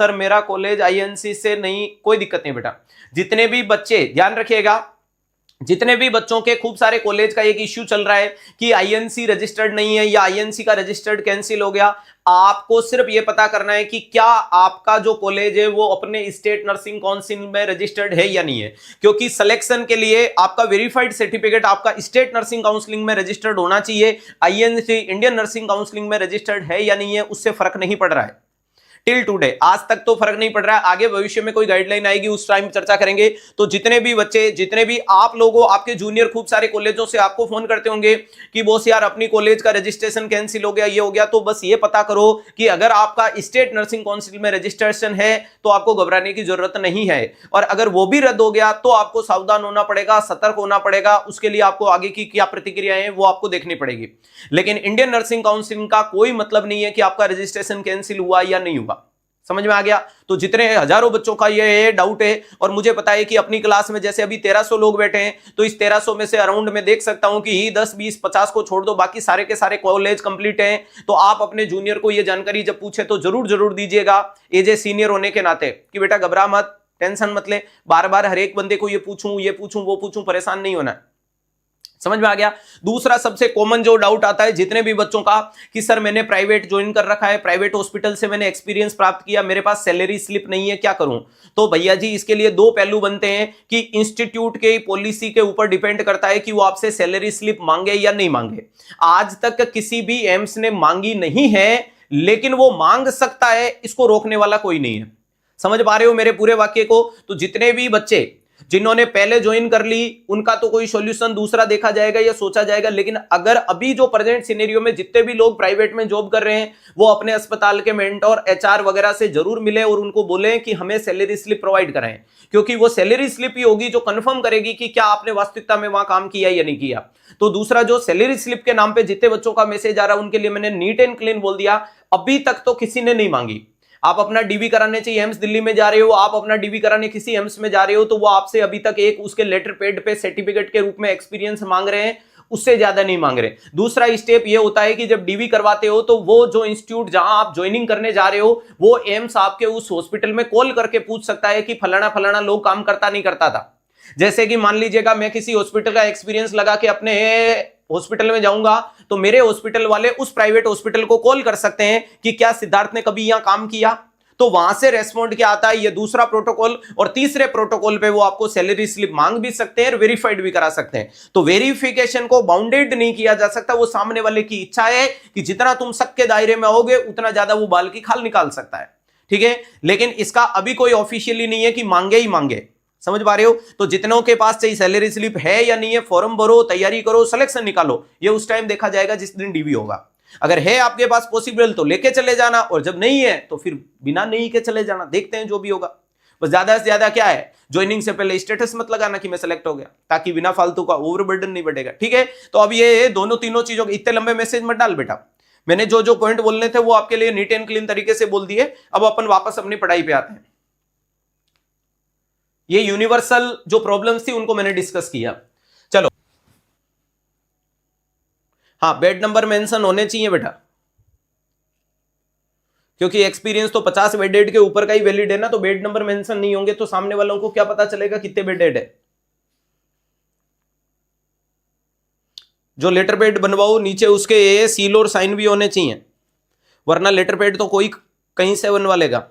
Sir मेरा college INC से नहीं, कोई दिक्कत नहीं बेटा। जितने भी बच्चे, ध्यान रखिएगा, जितने भी बच्चों के खूब सारे कॉलेज का एक इश्यू चल रहा है कि आईएनसी रजिस्टर्ड नहीं है या आईएनसी का रजिस्टर्ड कैंसिल हो गया, आपको सिर्फ ये पता करना है कि क्या आपका जो कॉलेज है वो अपने स्टेट नर्सिंग काउंसिल में रजिस्टर्ड है या नहीं है। क्योंकि सिलेक्शन के लिए आपका वेरीफाइड सर्टिफिकेट आपका स्टेट नर्सिंग काउंसिलिंग में रजिस्टर्ड होना चाहिए। आईएनसी इंडियन नर्सिंग काउंसिलिंग में रजिस्टर्ड है या नहीं है उससे फर्क नहीं पड़ रहा है। टिल टुडे, आज तक तो फर्क नहीं पड़ रहा है, आगे भविष्य में कोई गाइडलाइन आएगी उस टाइम चर्चा करेंगे। तो जितने भी बच्चे, जितने भी आप लोगों, आपके जूनियर खूब सारे कॉलेजों से आपको फोन करते होंगे कि बॉस यार अपनी कॉलेज का रजिस्ट्रेशन कैंसिल हो गया, ये हो गया, तो बस ये पता करो कि अगर आपका स्टेट नर्सिंग काउंसिल में रजिस्ट्रेशन है तो आपको घबराने की जरूरत नहीं है। और अगर वो भी रद्द हो गया तो आपको सावधान होना पड़ेगा, सतर्क होना पड़ेगा, उसके लिए आपको आगे की क्या प्रतिक्रियाएं हैं वो आपको देखनी पड़ेगी। लेकिन इंडियन नर्सिंग काउंसिल का कोई मतलब नहीं है कि आपका रजिस्ट्रेशन कैंसिल हुआ या नहीं हुआ। समझ में आ गया? तो जितने हजारों बच्चों का ये डाउट है, और मुझे पता है कि अपनी क्लास में जैसे अभी 1300 लोग बैठे हैं, तो इस 1300 में से अराउंड में देख सकता हूं कि 10, 20, 50 को छोड़ दो, बाकी सारे के सारे कॉलेज कंप्लीट हैं। तो आप अपने जूनियर को ये जानकारी जब पूछे तो जरूर दीजिएगा एज ए सीनियर होने के नाते, कि बेटा घबरा मत, टेंशन मत ले, बार बार हर एक बंदे को ये पूछूं वो पूछूं, परेशान नहीं होना। समझ में आ गया? दूसरा सबसे कॉमन जो डाउट आता है जितने भी बच्चों का कि सर मैंने प्राइवेट ज्वाइन कर रखा है, प्राइवेट हॉस्पिटल से मैंने एक्सपीरियंस प्राप्त किया, मेरे पास सैलरी स्लिप नहीं है, क्या करूं? तो भैया जी इसके लिए दो पहलू बनते हैं कि इंस्टीट्यूट के पॉलिसी के ऊपर डिपेंड करता है कि वो आपसे सैलरी स्लिप मांगे या नहीं मांगे। आज तक किसी भी एम्स ने मांगी नहीं है, लेकिन वो मांग सकता है, इसको रोकने वाला कोई नहीं है। समझ पा रहे हो मेरे पूरे वाक्य को? तो जितने भी बच्चे जिन्होंने पहले ज्वाइन कर ली उनका तो कोई सॉल्यूशन दूसरा देखा जाएगा या सोचा जाएगा, लेकिन अगर अभी जो प्रेजेंट सिनेरियो में जितने भी लोग प्राइवेट में जॉब कर रहे हैं वो अपने अस्पताल के मेंटर, एचआर वगैरह से जरूर मिले और उनको बोले कि हमें सैलरी स्लिप प्रोवाइड कराएं, क्योंकि वो सैलरी स्लिप ही होगी जो कंफर्म करेगी कि क्या आपने वास्तविकता में वहां काम किया या नहीं किया। तो दूसरा जो सैलरी स्लिप के नाम पे जितने बच्चों का मैसेज आ रहा है उनके लिए मैंने नीट एंड क्लीन बोल दिया, अभी तक तो किसी ने नहीं मांगी। आप अपना डीबी कराने चाहिए, एम्स दिल्ली में जा रहे हो, आप अपना डीबी कराने किसी एम्स में जा रहे हो, तो वो आपसे अभी तक एक उसके लेटर पेड पे सर्टिफिकेट के रूप में एक्सपीरियंस मांग रहे हैं, उससे ज्यादा नहीं मांग रहे। दूसरा स्टेप ये होता है कि जब डीबी करवाते हो तो वो जो इंस्टीट्यूट जहां आप ज्वाइनिंग करने जा रहे हो वो एम्स आपके उस हॉस्पिटल में कॉल करके पूछ सकता है कि फलाना फलाना लोग काम करता नहीं करता था। जैसे कि मान लीजिएगा मैं किसी हॉस्पिटल का एक्सपीरियंस लगा के अपने हॉस्पिटल में जाऊंगा तो मेरे हॉस्पिटल वाले उस प्राइवेट हॉस्पिटल को कॉल कर सकते हैं कि क्या सिद्धार्थ ने कभी यहां काम किया, तो वहां से रेस्पॉन्ड क्या आता है, ये दूसरा प्रोटोकॉल। और तीसरे प्रोटोकॉल पे वो आपको सैलरी स्लिप मांग भी सकते हैं और वेरीफाइड भी करा सकते हैं। तो वेरिफिकेशन को बाउंडेड नहीं किया जा सकता, वो सामने वाले की इच्छा है कि जितना तुम शक के दायरे में आओगे उतना ज्यादा वो बाल की खाल निकाल सकता है, ठीक है। लेकिन इसका अभी कोई ऑफिशियली नहीं है कि मांगे ही मांगे। समझ पा रहे हो? तो जितनों के पास चाहिए सैलरी स्लिप है या नहीं है, फॉर्म भरो, तैयारी करो, सिलेक्शन निकालो, ये उस टाइम देखा जाएगा जिस दिन डीवी होगा। अगर है आपके पास पॉसिबल तो लेके चले जाना, और जब नहीं है तो फिर बिना नहीं के चले जाना, देखते हैं जो भी होगा। बस ज्यादा से ज्यादा क्या है, ज्वाइनिंग से पहले स्टेटस मत लगाना कि मैं सेलेक्ट हो गया, ताकि बिना फालतू का ओवरबर्डन नहीं बढ़ेगा, ठीक है। तो अब ये दोनों तीनों चीजों के इतने लंबे मैसेज मत डाल बेटा, मैंने जो जो पॉइंट बोलने थे वो आपके लिए नीट एंड क्लीन तरीके से बोल दिए। अब अपन वापस अपनी पढ़ाई पे आते हैं। ये यूनिवर्सल जो प्रॉब्लम्स थी उनको मैंने डिस्कस किया। चलो, हाँ, बेड नंबर मेंशन होने चाहिए बेटा, क्योंकि एक्सपीरियंस तो 50 बेडेड के ऊपर का ही वैलिड है ना, तो बेड नंबर मेंशन नहीं होंगे तो सामने वालों को क्या पता चलेगा कितने बेडेड है। जो लेटर पेड बनवाओ नीचे उसके सील और साइन भी होने चाहिए, वरना लेटर पेड तो कोई कहीं से बनवा लेगा।